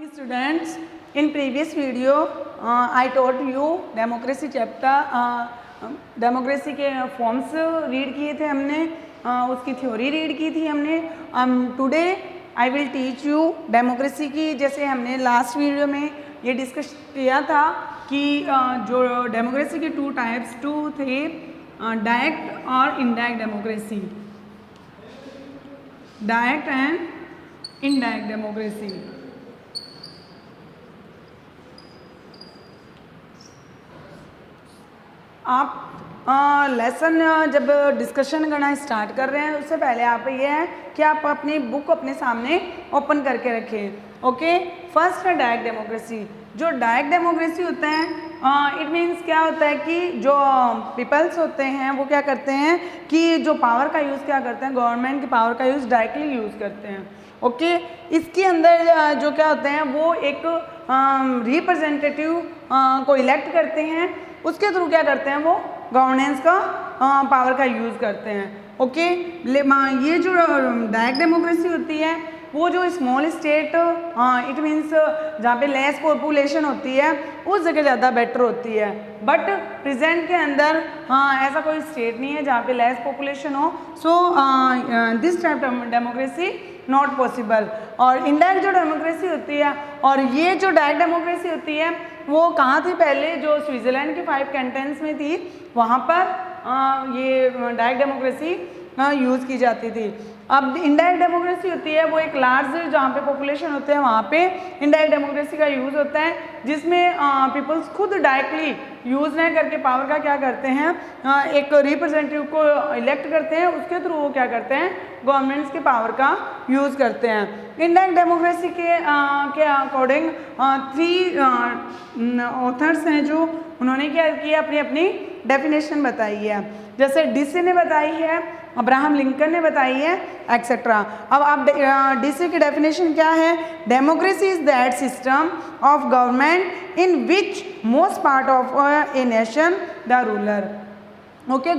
morning students. In previous video I taught you democracy chapter. Democracy के forms read किए थे हमने, उसकी थ्योरी रीड की थी हमने. Today I will teach you democracy की. जैसे हमने लास्ट वीडियो में ये डिस्कस किया था कि जो डेमोक्रेसी के टू टाइप्स थे, डायरेक्ट और indirect democracy. Direct and indirect democracy. आप लेसन जब डिस्कशन करना स्टार्ट कर रहे हैं उससे पहले आप ये है कि आप अपनी बुक अपने सामने ओपन करके रखें. ओके, फर्स्ट है डायरेक्ट डेमोक्रेसी. जो डायरेक्ट डेमोक्रेसी होता है, इट मीन्स क्या होता है कि जो पीपल्स होते हैं वो क्या करते हैं कि जो पावर का यूज़ क्या करते हैं, गवर्नमेंट की पावर का यूज़ डायरेक्टली यूज़ करते हैं. ओके, इसके अंदर जो क्या होते हैं वो एक रिप्रेजेंटेटिव को इलेक्ट करते हैं, उसके थ्रू क्या करते हैं वो गवर्नेंस का पावर का यूज़ करते हैं. ओके, ये जो डायरेक्ट डेमोक्रेसी होती है वो जो स्मॉल स्टेट, इट मीन्स जहाँ पे लेस पॉपुलेशन होती है उस जगह ज़्यादा बेटर होती है. बट प्रेजेंट के अंदर ऐसा कोई स्टेट नहीं है जहाँ पे लेस पॉपुलेशन हो. So this type democracy not possible. और इनडायरेक्ट जो डेमोक्रेसी होती है, और ये जो डायरेक्ट डेमोक्रेसी होती है वो कहाँ थी पहले, जो स्विट्ज़रलैंड के 5 कैंटन्स में थी, वहाँ पर ये डायरेक्ट डेमोक्रेसी यूज़ की जाती थी. अब इनडायरेक्ट डेमोक्रेसी होती है वो एक लार्ज जहाँ पे पॉपुलेशन होते हैं वहाँ पे इनडायरेक्ट डेमोक्रेसी का यूज़ होता है, जिसमें पीपल्स खुद डायरेक्टली यूज़ नहीं करके पावर का क्या करते हैं, एक रिप्रेजेंटेटिव को इलेक्ट करते हैं, उसके थ्रू वो क्या करते हैं गवर्नमेंट्स के पावर का यूज़ करते हैं. इनडायरेक्ट डेमोक्रेसी के अकॉर्डिंग 3 ऑथर्स हैं जो उन्होंने क्या किया, अपनी अपनी डेफिनेशन बताई है. जैसे डीसी ने बताई है, अब्राहम लिंकन ने बताई है, एक्सेट्रा. अब आप डीसी की डेफिनेशन क्या है, democracy is that system of government in which most part of a nation the ruler. Okay,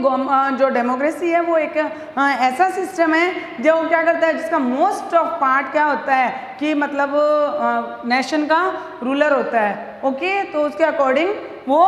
जो डेमोक्रेसी है वो एक ऐसा सिस्टम है जो क्या करता है, जिसका मोस्ट ऑफ पार्ट क्या होता है कि मतलब नेशन का रूलर होता है. ओके, तो उसके अकॉर्डिंग वो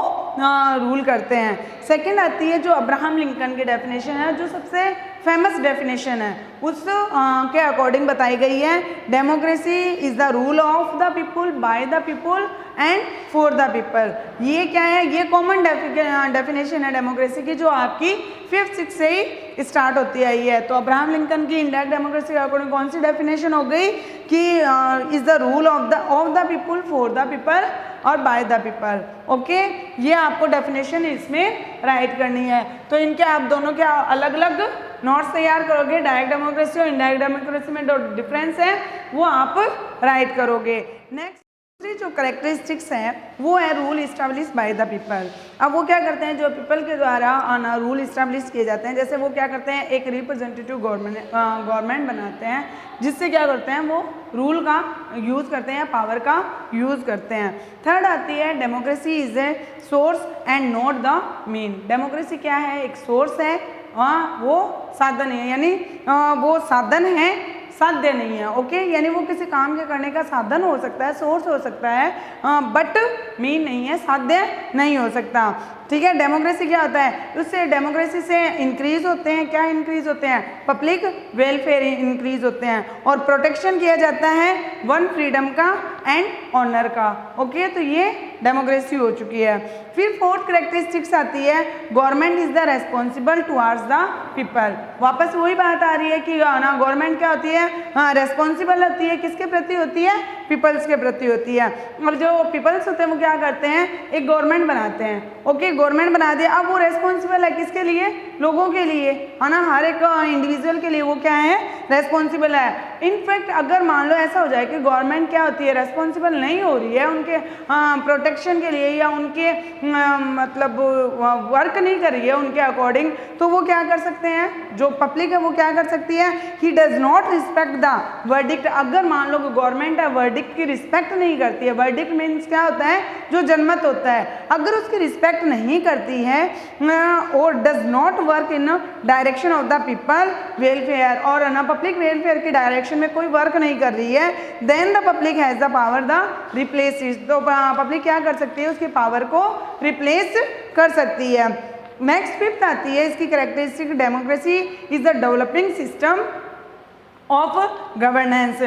रूल करते हैं. सेकंड आती है जो अब्राहम लिंकन की डेफिनेशन है, जो सबसे फेमस डेफिनेशन है, उस के अकॉर्डिंग बताई गई है, democracy is the rule of the people by the people and for the people. ये क्या है, ये कॉमन डेफिनेशन है डेमोक्रेसी की, जो आपकी 5th 6th से ही स्टार्ट होती आई है. तो अब्राहम लिंकन की इनडायरेक्ट डेमोक्रेसी के अकॉर्डिंग कौन सी डेफिनेशन हो गई कि is the rule of the people for the people और बाय द पीपल. ओके, ये आपको डेफिनेशन इसमें राइट करनी है. तो इनके आप दोनों के अलग अलग नोट्स तैयार करोगे. डायरेक्ट डेमोक्रेसी और इनडायरेक्ट डेमोक्रेसी में जो डिफरेंस है वो आप राइट करोगे. नेक्स्ट दूसरी जो करेक्टरिस्टिक्स है वो है rule establish by the people. अब वो क्या करते हैं, जो पीपल के द्वारा रूल इस्टेब्लिश किए जाते हैं, जैसे वो क्या करते हैं, एक रिप्रेजेंटेटिव गवर्नमेंट बनाते हैं, जिससे क्या करते हैं वो रूल का यूज़ करते हैं, पावर का यूज़ करते हैं. थर्ड आती है democracy is a source and not the mean. Democracy क्या है, एक सोर्स है, वो साधन है, यानी वो साधन है, साध्य नहीं है. ओके, यानी वो किसी काम के करने का साधन हो सकता है, सोर्स हो सकता है, बट मीन नहीं है, साध्य नहीं हो सकता. ठीक है, डेमोक्रेसी क्या होता है, उससे डेमोक्रेसी से इंक्रीज होते हैं, क्या इंक्रीज होते हैं, पब्लिक वेलफेयर इंक्रीज होते हैं, और प्रोटेक्शन किया जाता है वन फ्रीडम का एंड ऑनर का. ओके, तो ये डेमोक्रेसी हो चुकी है. फिर फोर्थ करेक्टरिस्टिक्स आती है, government is the responsible towards the people. वापस वही बात आ रही है कि ना गवर्नमेंट क्या होती है, रेस्पॉन्सिबल होती है, किसके प्रति होती है, पीपल्स के प्रति होती है. और जो पीपल्स होते हैं वो क्या करते हैं, एक गवर्नमेंट बनाते हैं. ओके, गवर्नमेंट बना दिया, अब वो रेस्पॉन्सिबल है किसके लिए, लोगों के लिए, है ना, हर एक इंडिविजुअल के लिए वो क्या है, रेस्पॉन्सिबल है. इनफैक्ट अगर मान लो ऐसा हो जाए कि गवर्नमेंट क्या होती है, रेस्पॉन्सिबल नहीं हो रही है उनके प्रोटेक्शन के लिए, या उनके मतलब वर्क नहीं कर रही है उनके अकॉर्डिंग, तो वो क्या कर सकते हैं, जो पब्लिक है वो क्या कर सकती है, he does not respect the verdict. अगर मान लो गवर्नमेंट है वर्डिक्ट की रिस्पेक्ट नहीं करती है, वर्डिक्ट मीन्स क्या होता है, जो जनमत होता है, अगर उसकी रिस्पेक्ट नहीं करती है और does not work in direction of the people welfare, और ना पब्लिक वेलफेयर की डायरेक्शन डायरेक्शन में कोई वर्क नहीं कर रही है, then the public has the power the replace it, तो पब्लिक क्या कर सकती है, उसकी पावर को रिप्लेस कर सकती है। नेक्स्ट फिफ्थ आती है इसकी characteristic, democracy is the developing system of governance.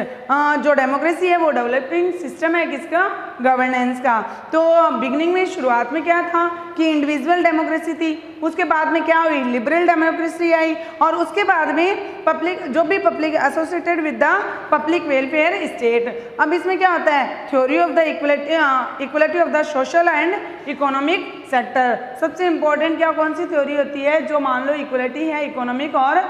जो डेमोक्रेसी है वो डेवलपिंग सिस्टम है किसका, गवर्नेंस का। तो बिगनिंग में शुरुआत में क्या था कि इंडिविजुअल डेमोक्रेसी थी, उसके बाद में क्या हुई, लिबरल डेमोक्रेसी आई, और उसके बाद में पब्लिक, जो भी public associated with the public welfare state. अब इसमें क्या होता है, theory of the equality of the social and economic sector. सबसे इंपॉर्टेंट क्या कौन सी थ्योरी होती है, जो मान लो इक्वलिटी है इकोनॉमिक और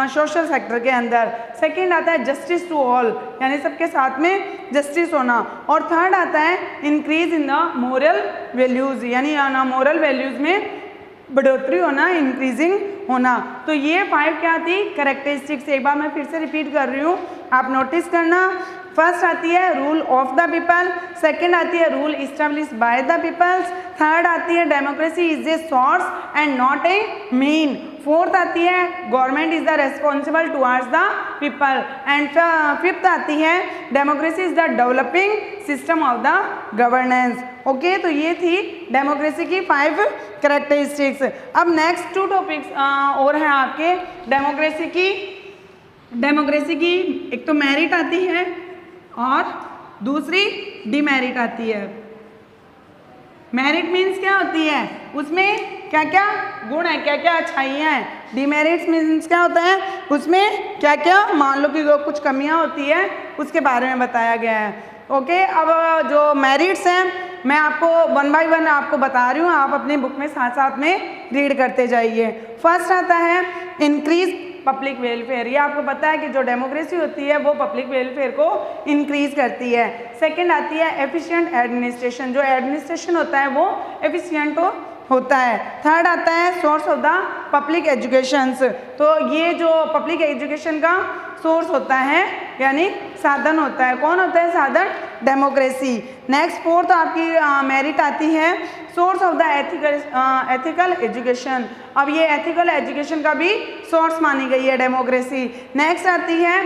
सोशल सेक्टर के अंदर। सेकेंड आता है जस्टिस टू ऑल, यानी सबके साथ में जस्टिस होना। और थर्ड आता है increase in the moral values, यानी मोरल वैल्यूज में बढ़ोतरी होना, इंक्रीजिंग होना। तो ये 5 क्या थी, कैरेक्टरिस्टिक्स। एक बार मैं फिर से रिपीट कर रही हूँ, आप नोटिस करना। फर्स्ट आती है rule of the people, second आती है rule establish by the peoples, third आती है democracy is a source and not a mean, fourth आती है government is the responsible towards the people, and fifth आती है democracy is the developing system of the governance. Okay, तो ये थी democracy की 5 कैरेक्टरिस्टिक्स। अब नेक्स्ट 2 टॉपिक्स और हैं आपके डेमोक्रेसी की। एक तो मेरिट आती है और दूसरी डिमेरिट आती है। मेरिट मीन्स क्या होती है, उसमें क्या क्या गुण है, क्या क्या अच्छाइयाँ हैं। डिमेरिट्स मीन्स क्या होता है, उसमें क्या क्या मान लो कि कुछ कमियाँ होती है, उसके बारे में बताया गया है। ओके, अब जो मेरिट्स हैं मैं आपको 1 बाय 1 आपको बता रही हूँ, आप अपनी बुक में साथ साथ में रीड करते जाइए। फर्स्ट आता है इंक्रीज पब्लिक वेलफेयर। ये आपको पता है कि जो डेमोक्रेसी होती है वो पब्लिक वेलफेयर को इंक्रीज करती है। सेकंड आती है एफिशिएंट एडमिनिस्ट्रेशन, जो एडमिनिस्ट्रेशन होता है वो एफिशिएंट होता है। थर्ड आता है source of the public educations, तो ये जो पब्लिक एजुकेशन का सोर्स होता है यानी साधन होता है, कौन होता है साधन, डेमोक्रेसी। नेक्स्ट फोर्थ आपकी मेरिट आती है source of the ethical education. अब ये एथिकल एजुकेशन का भी सोर्स मानी गई है डेमोक्रेसी। नेक्स्ट आती है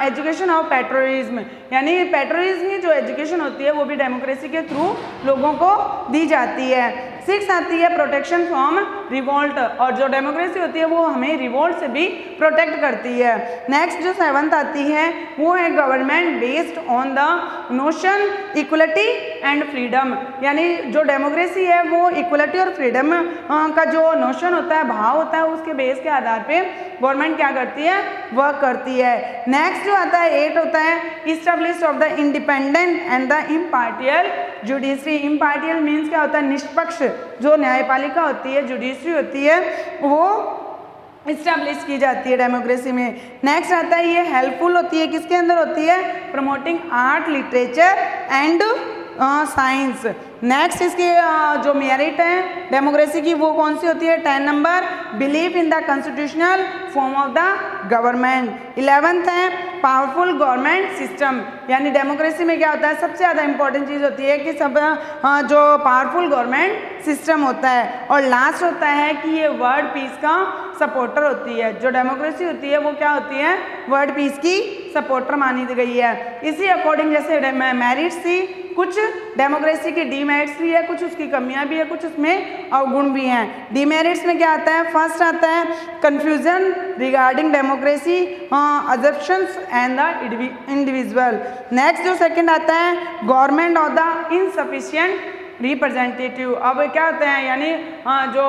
एजुकेशन ऑफ पेट्रोलिज्म, यानी पेट्रोलिज्म की जो एजुकेशन होती है वो भी डेमोक्रेसी के थ्रू लोगों को दी जाती है। 6 आती है प्रोटेक्शन फ्रॉम रिवोल्ट, और जो डेमोक्रेसी होती है वो हमें रिवोल्ट से भी प्रोटेक्ट करती है। नेक्स्ट जो 7th आती है वो है government based on the notion equality and freedom, यानी जो डेमोक्रेसी है वो इक्वलिटी और फ्रीडम का जो नोशन होता है, भाव होता है, उसके बेस के आधार पे गवर्नमेंट क्या करती है, वर्क करती है। नेक्स्ट जो आता है 8 होता है establish of the independent and the impartial judiciary. Impartial means क्या होता है, निष्पक्ष जो न्यायपालिका होती है, जुडिशरी होती है, वो इस्टेब्लिश की जाती है डेमोक्रेसी में। नेक्स्ट आता है ये हेल्पफुल होती है, किसके अंदर होती है, promoting art literature and science. Next इसकी जो मेरिट है डेमोक्रेसी की वो कौन सी होती है, 10 number believe in the constitutional form of the government. 11th है पावरफुल गवर्नमेंट सिस्टम, यानी डेमोक्रेसी में क्या होता है, सबसे ज़्यादा इंपॉर्टेंट चीज़ होती है कि सब जो पावरफुल गवर्नमेंट सिस्टम होता है। और लास्ट होता है कि ये वर्ल्ड पीस का सपोर्टर होती है। जो डेमोक्रेसी होती है वो क्या होती है, वर्ल्ड पीस की सपोर्टर मानी गई है। इसी अकॉर्डिंग जैसे मेरिट्स थी, कुछ डेमोक्रेसी की डीमेरिट्स भी है, कुछ उसकी कमियां भी है, कुछ उसमें अवगुण भी हैं। डीमेरिट्स में क्या आता है, फर्स्ट आता है confusion regarding democracy assumptions and the individual. Next जो सेकंड आता है government of the insufficient representative. अब क्या होते हैं, यानी जो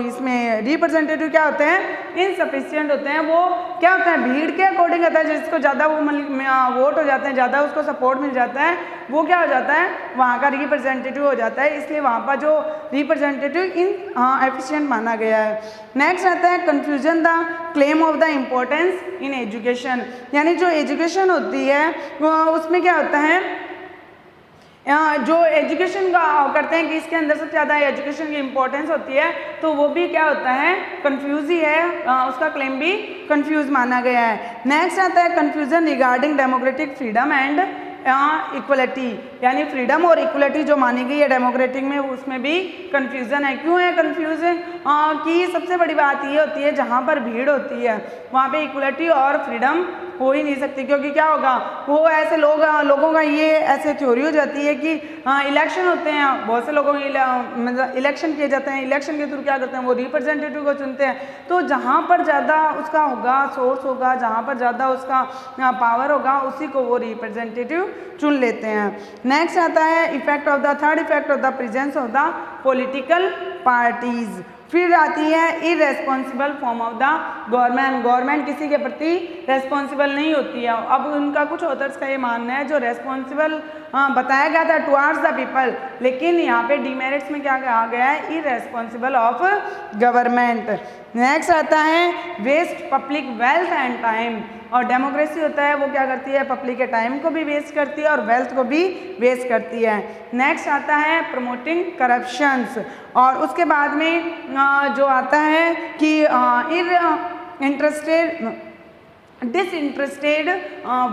इसमें रिप्रेजेंटेटिव क्या होते हैं, इनसफिशिएंट होते हैं। वो क्या होता है, भीड़ के अकॉर्डिंग होता है, जिसको ज़्यादा वो वोट हो जाते हैं, ज़्यादा उसको सपोर्ट मिल जाता है, वो क्या हो जाता है, वहाँ का रिप्रेजेंटेटिव हो जाता है। इसलिए वहाँ पर जो रिप्रेजेंटेटिव एफिशिएंट माना गया है। नेक्स्ट आता है confusion the claim of the importance in education, यानी जो एजुकेशन होती है उसमें क्या होता है, जो एजुकेशन का करते हैं कि इसके अंदर सबसे ज़्यादा एजुकेशन की इम्पोर्टेंस होती है, तो वो भी क्या होता है, कंफ्यूज ही है, उसका क्लेम भी कंफ्यूज माना गया है। नेक्स्ट आता है confusion regarding democratic freedom and equality, यानी फ्रीडम और इक्वलिटी जो मानी गई है डेमोक्रेटिक में, उसमें भी कंफ्यूजन है। क्यों है कंफ्यूजन, कि सबसे बड़ी बात ये होती है जहाँ पर भीड़ होती है वहाँ पे इक्वलिटी और फ्रीडम हो ही नहीं सकती, क्योंकि क्या होगा, वो ऐसे लोगों का ये ऐसे थ्योरी हो जाती है कि इलेक्शन होते हैं, बहुत से लोगों के मतलब इलेक्शन किए जाते हैं, इलेक्शन के थ्रू क्या करते हैं, वो रिप्रेजेंटेटिव को चुनते हैं। तो जहाँ पर ज़्यादा उसका होगा, सोर्स होगा, जहाँ पर ज़्यादा उसका पावर होगा, उसी को वो रिप्रेजेंटेटिव चुन लेते हैं। नेक्स्ट आता है effect of the third effect of the presence of the political parties. फिर आती है irresponsible form of the government. Government किसी के प्रति रेस्पॉन्सिबल नहीं होती है। अब उनका कुछ ऑथर्स का ये मानना है जो रेस्पॉन्सिबल बताया गया था टुवार्ड्स द पीपल, लेकिन यहाँ पे डीमेरिट्स में क्या कहा गया है, इरेस्पॉन्सिबल ऑफ गवर्नमेंट। नेक्स्ट आता है waste public wealth and time. और डेमोक्रेसी होता है वो क्या करती है, पब्लिक के टाइम को भी वेस्ट करती है और वेल्थ को भी वेस्ट करती है। नेक्स्ट आता है प्रमोटिंग करप्शंस। और उसके बाद में जो आता है कि डिसइंटरेस्टेड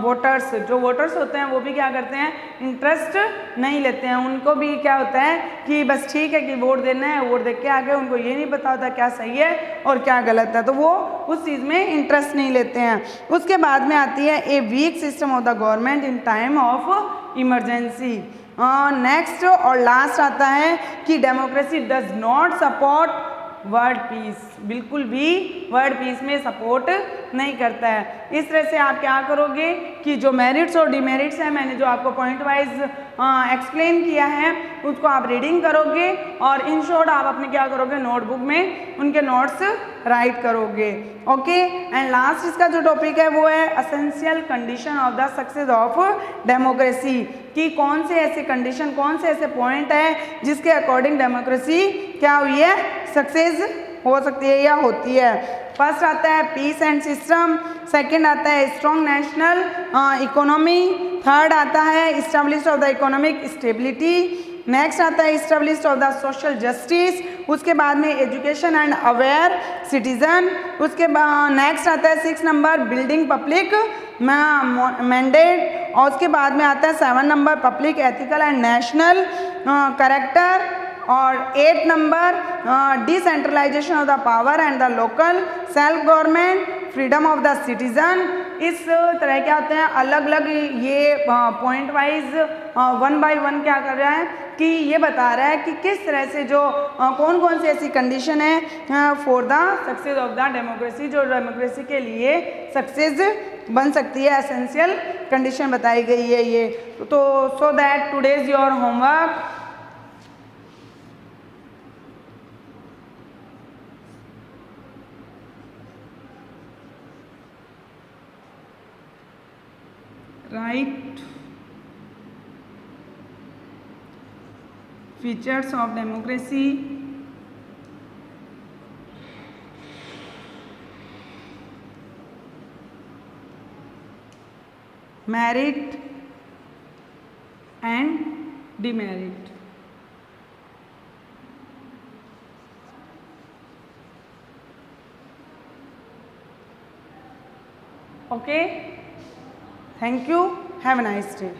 वोटर्स, जो वोटर्स होते हैं वो भी क्या करते हैं, इंटरेस्ट नहीं लेते हैं। उनको भी क्या होता है कि बस ठीक है कि वोट देना है, वोट दे के आगे, उनको ये नहीं पता होता क्या सही है और क्या गलत है, तो वो उस चीज़ में इंटरेस्ट नहीं लेते हैं। उसके बाद में आती है a week system of the government in time of emergency. Next और लास्ट आता है कि democracy does not support world peace. बिल्कुल भी वर्ल्ड पीस में सपोर्ट नहीं करता है। इस तरह से आप क्या करोगे कि जो मेरिट्स और डिमेरिट्स हैं, मैंने जो आपको पॉइंट वाइज एक्सप्लेन किया है, उसको आप रीडिंग करोगे और इन शॉर्ट आप अपने क्या करोगे, नोटबुक में उनके नोट्स राइट करोगे। ओके, एंड लास्ट इसका जो टॉपिक है वो है essential condition of the success of democracy, कि कौन से ऐसे कंडीशन, कौन से ऐसे पॉइंट है जिसके अकॉर्डिंग डेमोक्रेसी क्या हुई है, सक्सेस हो सकती है या होती है। फर्स्ट आता है पीस एंड सिस्टम, सेकंड आता है स्ट्रॉन्ग नेशनल इकोनॉमी, थर्ड आता है establish of the economic stability, next आता है establish of the social justice, उसके बाद में एजुकेशन एंड अवेयर सिटीजन, उसके बाद नेक्स्ट आता है 6 नंबर बिल्डिंग पब्लिक मैंडेट, और उसके बाद में आता है 7 number public ethical and national character, और 8 number decentralisation of the power and the local self government, freedom of the citizen. इस तरह के आते हैं अलग अलग, ये पॉइंट वाइज 1 बाय 1 क्या कर रहा है कि ये बता रहा है कि किस तरह से जो कौन कौन सी ऐसी कंडीशन है for the success of the democracy, जो डेमोक्रेसी के लिए सक्सेस बन सकती है, एसेंशियल कंडीशन बताई गई है ये। तो so that today's your homework, write features of democracy, merit and demerit. Okay, thank you, have a nice day.